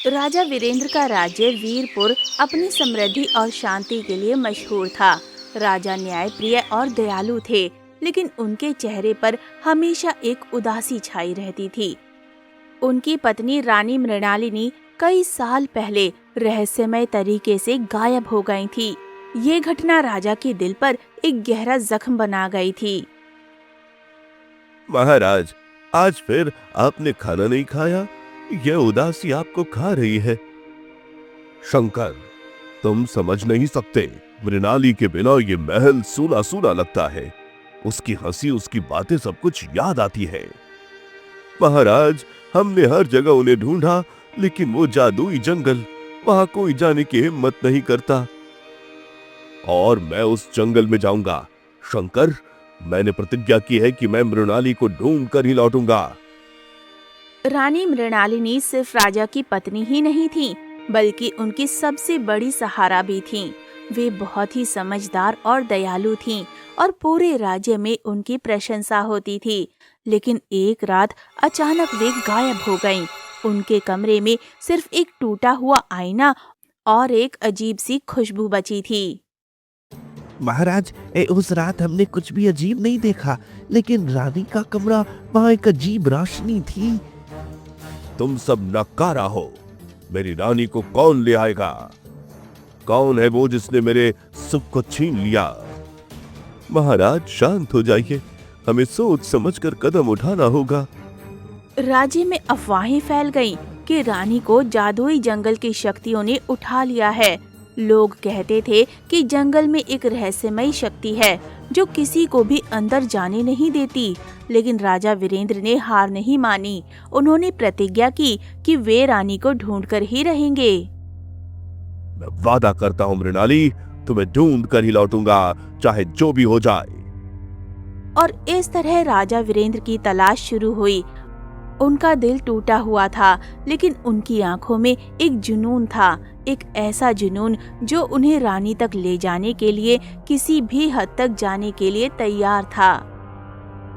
राजा वीरेंद्र का राज्य वीरपुर अपनी समृद्धि और शांति के लिए मशहूर था। राजा न्यायप्रिय और दयालु थे, लेकिन उनके चेहरे पर हमेशा एक उदासी छाई रहती थी। उनकी पत्नी रानी मृणालिनी कई साल पहले रहस्यमय तरीके से गायब हो गई थी। ये घटना राजा के दिल पर एक गहरा जख्म बना गई थी। महाराज, आज फिर आपने खाना नहीं खाया? यह उदासी आपको खा रही है। शंकर, तुम समझ नहीं सकते, मृणाली के बिना ये महल सूना सूना लगता है। उसकी हंसी, उसकी बातें, सब कुछ याद आती है। महाराज, हमने हर जगह उन्हें ढूंढा, लेकिन वो जादुई जंगल, वहां कोई जाने की हिम्मत नहीं करता। और मैं उस जंगल में जाऊंगा। शंकर, मैंने प्रतिज्ञा की है कि मैं मृणाली को ढूंढ कर ही लौटूंगा। रानी मृणालिनी सिर्फ राजा की पत्नी ही नहीं थी, बल्कि उनकी सबसे बड़ी सहारा भी थीं। वे बहुत ही समझदार और दयालु थीं और पूरे राज्य में उनकी प्रशंसा होती थी। लेकिन एक रात अचानक वे गायब हो गईं। उनके कमरे में सिर्फ एक टूटा हुआ आईना और एक अजीब सी खुशबू बची थी। महाराज, उस रात हमने कुछ भी अजीब नहीं देखा, लेकिन रानी का कमरा, वहाँ एक अजीब रोशनी थी। तुम सब नकारा हो। मेरी रानी को कौन ले आएगा? कौन है वो जिसने मेरे सुख को छीन लिया? महाराज, शांत हो जाइए, हमें सोच समझकर कदम उठाना होगा। राज्य में अफवाहें फैल गईं कि रानी को जादुई जंगल की शक्तियों ने उठा लिया है। लोग कहते थे कि जंगल में एक रहस्यमयी शक्ति है जो किसी को भी अंदर जाने नहीं देती। लेकिन राजा वीरेंद्र ने हार नहीं मानी। उन्होंने प्रतिज्ञा की कि वे रानी को ढूंढकर ही रहेंगे। मैं वादा करता हूँ मृणाली, तुम्हें ढूंढ कर ही लौटूंगा, चाहे जो भी हो जाए। और इस तरह राजा वीरेंद्र की तलाश शुरू हुई। उनका दिल टूटा हुआ था, लेकिन उनकी आंखों में एक जुनून था, एक ऐसा जुनून जो उन्हें रानी तक ले जाने के लिए, किसी भी हद तक जाने के लिए तैयार था।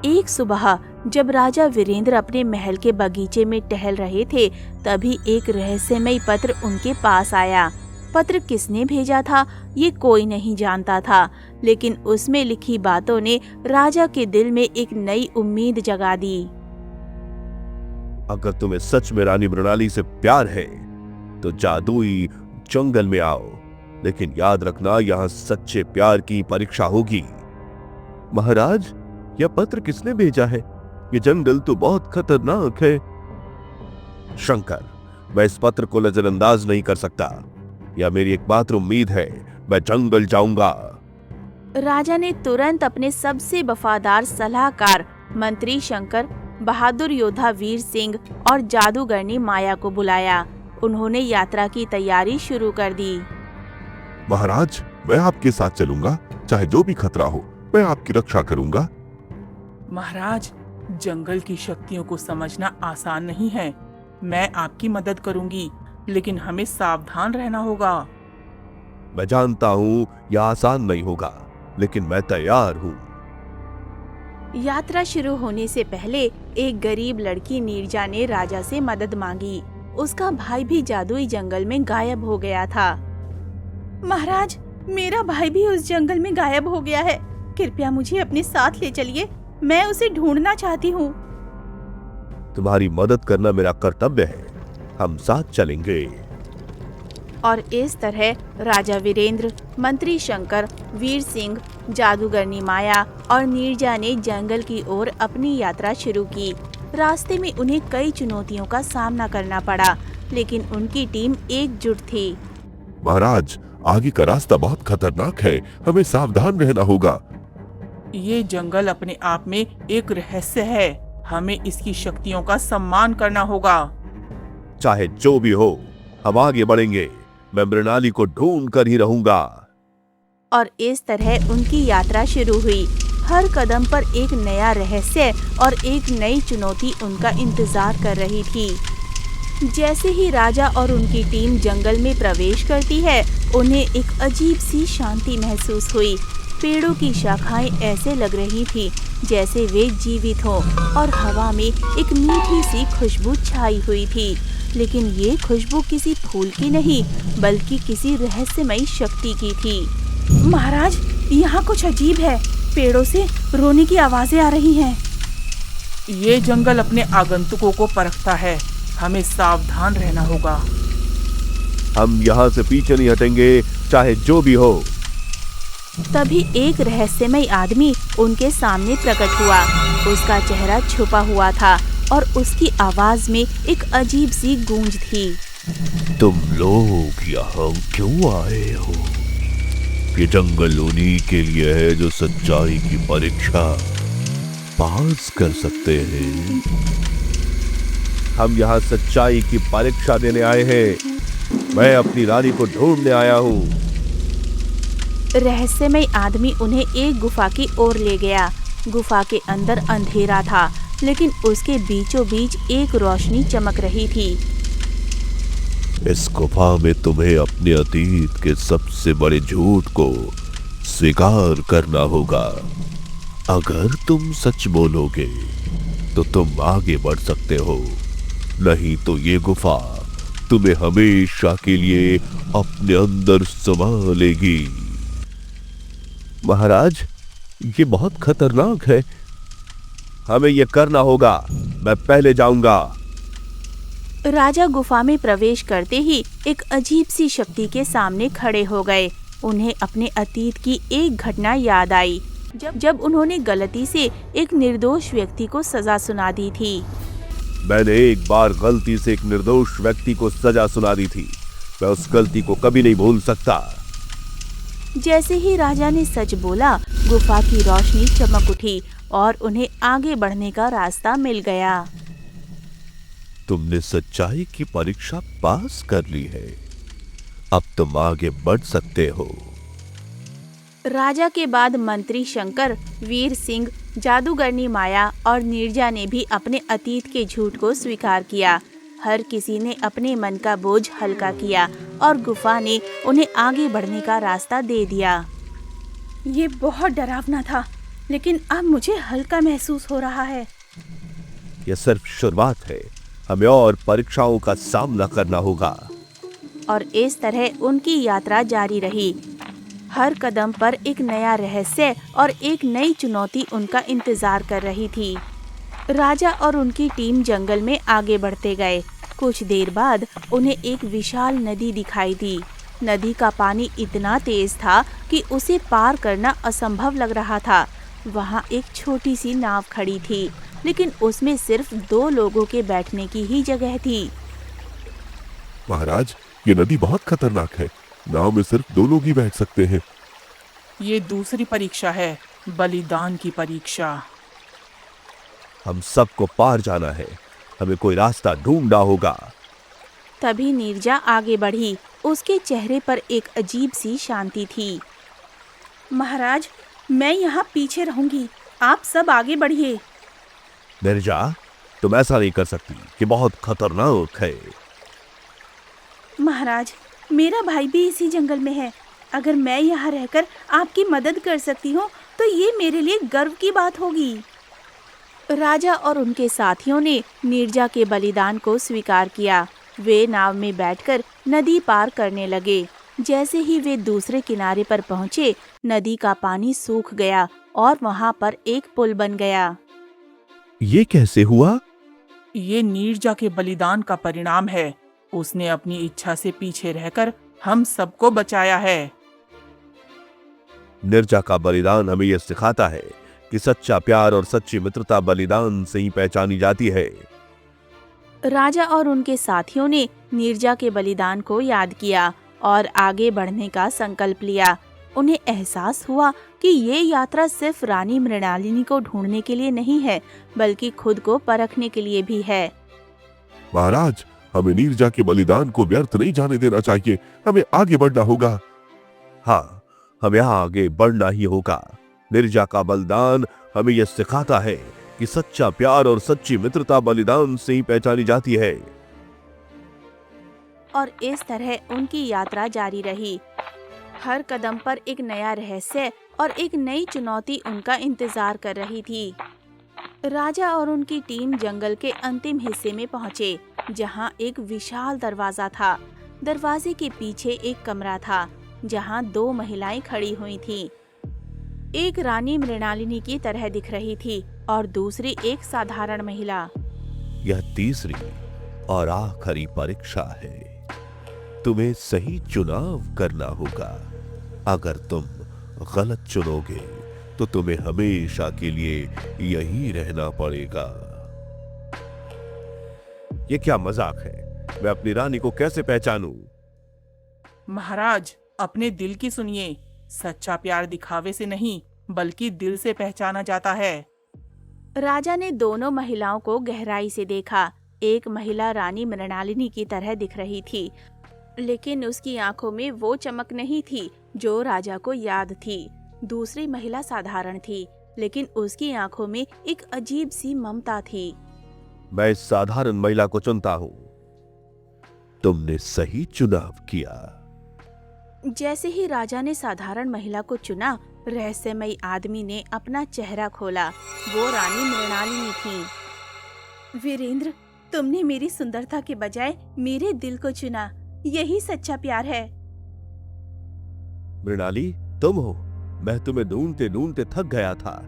एक सुबह जब राजा वीरेंद्र अपने महल के बगीचे में टहल रहे थे, तभी एक रहस्यमयी पत्र उनके पास आया। पत्र किसने भेजा था ये कोई नहीं जानता था, लेकिन उसमें लिखी बातों ने राजा के दिल में एक नई उम्मीद जगा दी। अगर तुम्हें सच में रानी मृणाली से प्यार है तो जादुई जंगल में आओ, लेकिन याद रखना, यहाँ सच्चे प्यार की परीक्षा होगी। महाराज, यह पत्र किसने भेजा है? ये जंगल तो बहुत खतरनाक है। शंकर, मैं इस पत्र को नजरअंदाज नहीं कर सकता। यह मेरी एकमात्र उम्मीद है। मैं जंगल जाऊंगा। राजा ने तुरंत अपने सबसे वफादार सलाहकार मंत्री शंकर, बहादुर योद्धा वीर सिंह और जादूगरनी माया को बुलाया। उन्होंने यात्रा की तैयारी शुरू कर दी। महाराज, मैं आपके साथ चलूंगा, चाहे जो भी खतरा हो, मैं आपकी रक्षा करूंगा। महाराज, जंगल की शक्तियों को समझना आसान नहीं है। मैं आपकी मदद करूंगी, लेकिन हमें सावधान रहना होगा। मैं जानता हूँ यह आसान नहीं होगा, लेकिन मैं तैयार हूँ। यात्रा शुरू होने से पहले एक गरीब लड़की नीरजा ने राजा से मदद मांगी। उसका भाई भी जादुई जंगल में गायब हो गया था। महाराज, मेरा भाई भी उस जंगल में गायब हो गया है। कृपया मुझे अपने साथ ले चलिए, मैं उसे ढूंढना चाहती हूँ। तुम्हारी मदद करना मेरा कर्तव्य है, हम साथ चलेंगे। और इस तरह राजा वीरेंद्र, मंत्री शंकर, वीर सिंह, जादूगरनी माया और नीरजा ने जंगल की ओर अपनी यात्रा शुरू की। रास्ते में उन्हें कई चुनौतियों का सामना करना पड़ा, लेकिन उनकी टीम एकजुट थी। महाराज, आगे का रास्ता बहुत खतरनाक है, हमें सावधान रहना होगा। ये जंगल अपने आप में एक रहस्य है। हमें इसकी शक्तियों का सम्मान करना होगा। चाहे जो भी हो, हम आगे बढ़ेंगे। मैं मृणाली को ढूंढ कर ही रहूंगा। और इस तरह उनकी यात्रा शुरू हुई। हर कदम पर एक नया रहस्य और एक नई चुनौती उनका इंतजार कर रही थी। जैसे ही राजा और उनकी टीम जंगल में प्रवेश करती है, उन्हें एक अजीब सी शांति महसूस हुई। पेड़ों की शाखाएं ऐसे लग रही थी जैसे वे जीवित हों और हवा में एक मीठी सी खुशबू छाई हुई थी। लेकिन ये खुशबू किसी फूल की नहीं बल्कि किसी रहस्यमयी शक्ति की थी। महाराज, यहाँ कुछ अजीब है। पेड़ों से रोने की आवाजें आ रही हैं। ये जंगल अपने आगंतुकों को परखता है, हमें सावधान रहना होगा। हम यहाँ से पीछे नहीं हटेंगे, चाहे जो भी हो। तभी एक रहस्यमय आदमी उनके सामने प्रकट हुआ। उसका चेहरा छुपा हुआ था और उसकी आवाज में एक अजीब सी गूंज थी। तुम लोग यहाँ क्यों आए हो? ये जंगल उन्हीं के लिए है जो सच्चाई की परीक्षा पास कर सकते हैं। हम यहाँ सच्चाई की परीक्षा देने आए हैं। मैं अपनी रानी को ढूंढने आया हूँ। रहस्यमय आदमी उन्हें एक गुफा की ओर ले गया। गुफा के अंदर अंधेरा था, लेकिन उसके बीचों बीच एक रोशनी चमक रही थी। इस गुफा में तुम्हें अपने अतीत के सबसे बड़े झूठ को स्वीकार करना होगा। अगर तुम सच बोलोगे तो तुम आगे बढ़ सकते हो, नहीं तो ये गुफा तुम्हें हमेशा के लिए अपने अंदर समा लेगी। महाराज, ये बहुत खतरनाक है। हमें ये करना होगा। मैं पहले जाऊंगा। राजा गुफा में प्रवेश करते ही एक अजीब सी शक्ति के सामने खड़े हो गए। उन्हें अपने अतीत की एक घटना याद आई, जब उन्होंने गलती से एक निर्दोष व्यक्ति को सजा सुना दी थी। मैंने एक बार गलती से एक निर्दोष व्यक्ति को सजा सुना दी थी। मैं उस गलती को कभी नहीं भूल सकता। जैसे ही राजा ने सच बोला, गुफा की रोशनी चमक उठी और उन्हें आगे बढ़ने का रास्ता मिल गया। तुमने सच्चाई की परीक्षा पास कर ली है। अब तुम आगे बढ़ सकते हो। राजा के बाद मंत्री शंकर, वीर सिंह, जादूगरनी माया और नीरजा ने भी अपने अतीत के झूठ को स्वीकार किया। हर किसी ने अपने मन का बोझ हल्का किया और गुफा ने उन्हें आगे बढ़ने का रास्ता दे दिया। ये बहुत डरावना था, लेकिन अब मुझे हल्का महसूस हो रहा है। यह सिर्फ शुरुआत है। हमें और परीक्षाओं का सामना करना होगा। और इस तरह उनकी यात्रा जारी रही। हर कदम पर एक नया रहस्य और एक नई चुनौती उनका इंतजार कर रही थी। राजा और उनकी टीम जंगल में आगे बढ़ते गए। कुछ देर बाद उन्हें एक विशाल नदी दिखाई दी। नदी का पानी इतना तेज था कि उसे पार करना असंभव लग रहा था। वहाँ एक छोटी सी नाव खड़ी थी, लेकिन उसमें सिर्फ 2 लोगों के बैठने की ही जगह थी। महाराज, ये नदी बहुत खतरनाक है। नाव में सिर्फ 2 लोग ही बैठ सकते हैं। ये दूसरी परीक्षा है, बलिदान की परीक्षा। हम सबको पार जाना है। हमें कोई रास्ता ढूंढना होगा। तभी नीरजा आगे बढ़ी। उसके चेहरे पर एक अजीब सी शांति थी। महाराज, मैं यहाँ पीछे रहूंगी, आप सब आगे बढ़िए। नीरजा, तुम ऐसा नहीं कर सकती। ये बहुत खतरनाक है। महाराज, मेरा भाई भी इसी जंगल में है। अगर मैं यहाँ रहकर आपकी मदद कर सकती हूँ तो ये मेरे लिए गर्व की बात होगी। राजा और उनके साथियों ने नीरजा के बलिदान को स्वीकार किया। वे नाव में बैठकर नदी पार करने लगे। जैसे ही वे दूसरे किनारे पर पहुँचे, नदी का पानी सूख गया और वहाँ पर एक पुल बन गया। ये कैसे हुआ? ये नीरजा के बलिदान का परिणाम है। उसने अपनी इच्छा से पीछे रहकर हम सबको बचाया है। नीरजा का बलिदान हमें यह सिखाता है कि सच्चा प्यार और सच्ची मित्रता बलिदान से ही पहचानी जाती है। राजा और उनके साथियों ने नीरजा के बलिदान को याद किया और आगे बढ़ने का संकल्प लिया। उन्हें एहसास हुआ कि ये यात्रा सिर्फ रानी मृणालिनी को ढूंढने के लिए नहीं है, बल्कि खुद को परखने के लिए भी है। महाराज, हमें नीरजा के बलिदान को व्यर्थ नहीं जाने देना चाहिए। हमें आगे बढ़ना होगा। हाँ, हमें आगे बढ़ना ही होगा। नीरजा का बलिदान हमें यह सिखाता है कि सच्चा प्यार और सच्ची मित्रता बलिदान से ही पहचानी जाती है। और इस तरह उनकी यात्रा जारी रही। हर कदम पर एक नया रहस्य और एक नई चुनौती उनका इंतजार कर रही थी। राजा और उनकी टीम जंगल के अंतिम हिस्से में पहुंचे। जहाँ एक विशाल दरवाजा था। दरवाजे के पीछे एक कमरा था जहाँ 2 महिलाएं खड़ी हुई थीं। एक रानी मृणालिनी की तरह दिख रही थी और दूसरी एक साधारण महिला। यह तीसरी और आखिरी परीक्षा है। तुम्हें सही चुनाव करना होगा। अगर तुम गलत चुनोगे तो तुम्हें हमेशा के लिए यहीं रहना पड़ेगा। ये क्या मजाक है? मैं अपनी रानी को कैसे पहचानूं? महाराज, अपने दिल की सुनिए। सच्चा प्यार दिखावे से नहीं बल्कि दिल से पहचाना जाता है। राजा ने दोनों महिलाओं को गहराई से देखा। एक महिला रानी मृणालिनी की तरह दिख रही थी, लेकिन उसकी आंखों में वो चमक नहीं थी जो राजा को याद थी। दूसरी महिला साधारण थी, लेकिन उसकी आंखों में एक अजीब सी ममता थी। मैं इस साधारण महिला को चुनता हूं। तुमने सही चुनाव किया। जैसे ही राजा ने साधारण महिला को चुना, रहस्यमयी आदमी ने अपना चेहरा खोला। वो रानी मृणालिनी थी। वीरेंद्र, तुमने मेरी सुंदरता के बजाय मेरे दिल को चुना। यही सच्चा प्यार है। मृणाली, तुम हो। मैं तुम्हें ढूंढते ढूंढते थक गया था।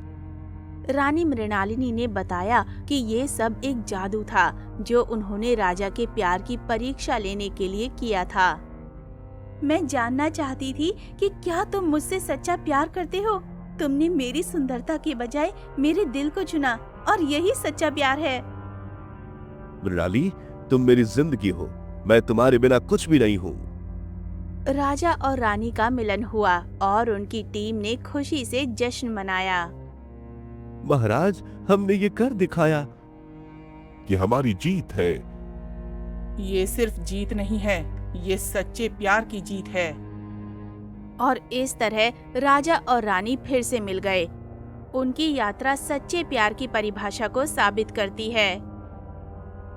रानी मृणालिनी ने बताया कि ये सब एक जादू था जो उन्होंने राजा के प्यार की परीक्षा लेने के लिए किया था। मैं जानना चाहती थी कि क्या तुम मुझसे सच्चा प्यार करते हो। तुमने मेरी सुंदरता के बजाय मेरे दिल को चुना और यही सच्चा प्यार है। मृणाली, तुम मेरी जिंदगी हो। मैं तुम्हारे बिना कुछ भी नहीं हूँ। राजा और रानी का मिलन हुआ और उनकी टीम ने खुशी से जश्न मनाया। महाराज, हमने ये कर दिखाया कि हमारी जीत है। ये सिर्फ जीत नहीं है, ये सच्चे प्यार की जीत है। और इस तरह राजा और रानी फिर से मिल गए। उनकी यात्रा सच्चे प्यार की परिभाषा को साबित करती है।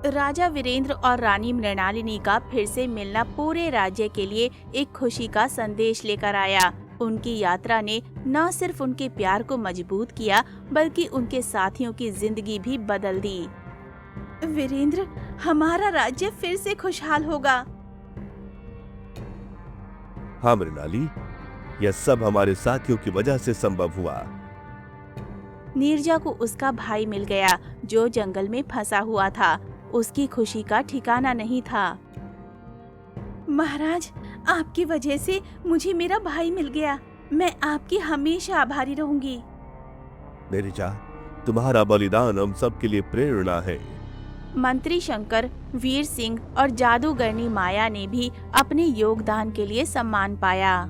राजा वीरेंद्र और रानी मृणालिनी का फिर से मिलना पूरे राज्य के लिए एक खुशी का संदेश लेकर आया। उनकी यात्रा ने न सिर्फ उनके प्यार को मजबूत किया, बल्कि उनके साथियों की जिंदगी भी बदल दी। वीरेंद्र, हमारा राज्य फिर से खुशहाल होगा। हाँ मृणाली, यह सब हमारे साथियों की वजह से संभव हुआ। नीरजा को उसका भाई मिल गया जो जंगल में फंसा हुआ था। उसकी खुशी का ठिकाना नहीं था। महाराज, आपकी वजह से मुझे मेरा भाई मिल गया। मैं आपकी हमेशा आभारी रहूंगी। नीरजा, तुम्हारा बलिदान हम सब के लिए प्रेरणा है। मंत्री शंकर, वीर सिंह और जादूगरनी माया ने भी अपने योगदान के लिए सम्मान पाया।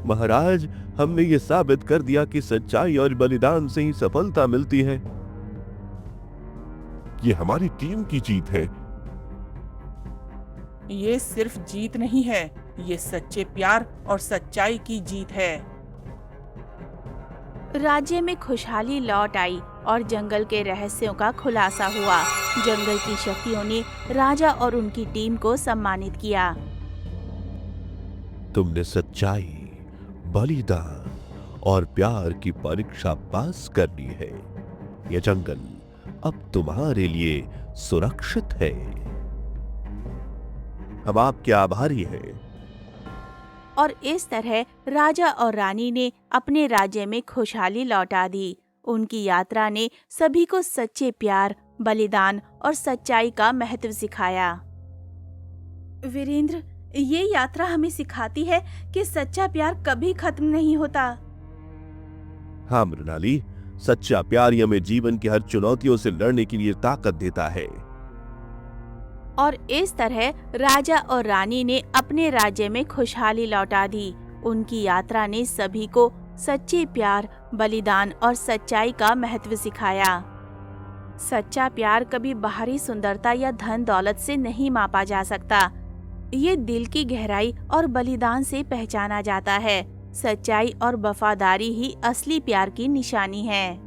महाराज, हमने ये साबित कर दिया कि सच्चाई और बलिदान से ही सफलता मिलती है। ये हमारी टीम की जीत है। ये सिर्फ जीत नहीं है, ये सच्चे प्यार और सच्चाई की जीत है। राज्य में खुशहाली लौट आई और जंगल के रहस्यों का खुलासा हुआ। जंगल की शक्तियों ने राजा और उनकी टीम को सम्मानित किया। तुमने सच्चाई, बलिदान और प्यार की परीक्षा पास कर ली है। यह जंगल अब तुम्हारे लिए सुरक्षित है। हम आपके आभारी हैं। और इस तरह राजा और रानी ने अपने राज्य में खुशहाली लौटा दी। उनकी यात्रा ने सभी को सच्चे प्यार, बलिदान और सच्चाई का महत्व सिखाया। वीरेंद्र, ये यात्रा हमें सिखाती है कि सच्चा प्यार कभी खत्म नहीं होता। हाँ मृणाली, सच्चा प्यार हमें जीवन की हर चुनौतियों से लड़ने के लिए ताकत देता है। और इस तरह राजा और रानी ने अपने राज्य में खुशहाली लौटा दी। उनकी यात्रा ने सभी को सच्चे प्यार, बलिदान और सच्चाई का महत्व सिखाया। सच्चा प्यार कभी बाहरी सुंदरता या धन दौलत से नहीं मापा जा सकता। ये दिल की गहराई और बलिदान से पहचाना जाता है। सच्चाई और वफादारी ही असली प्यार की निशानी है।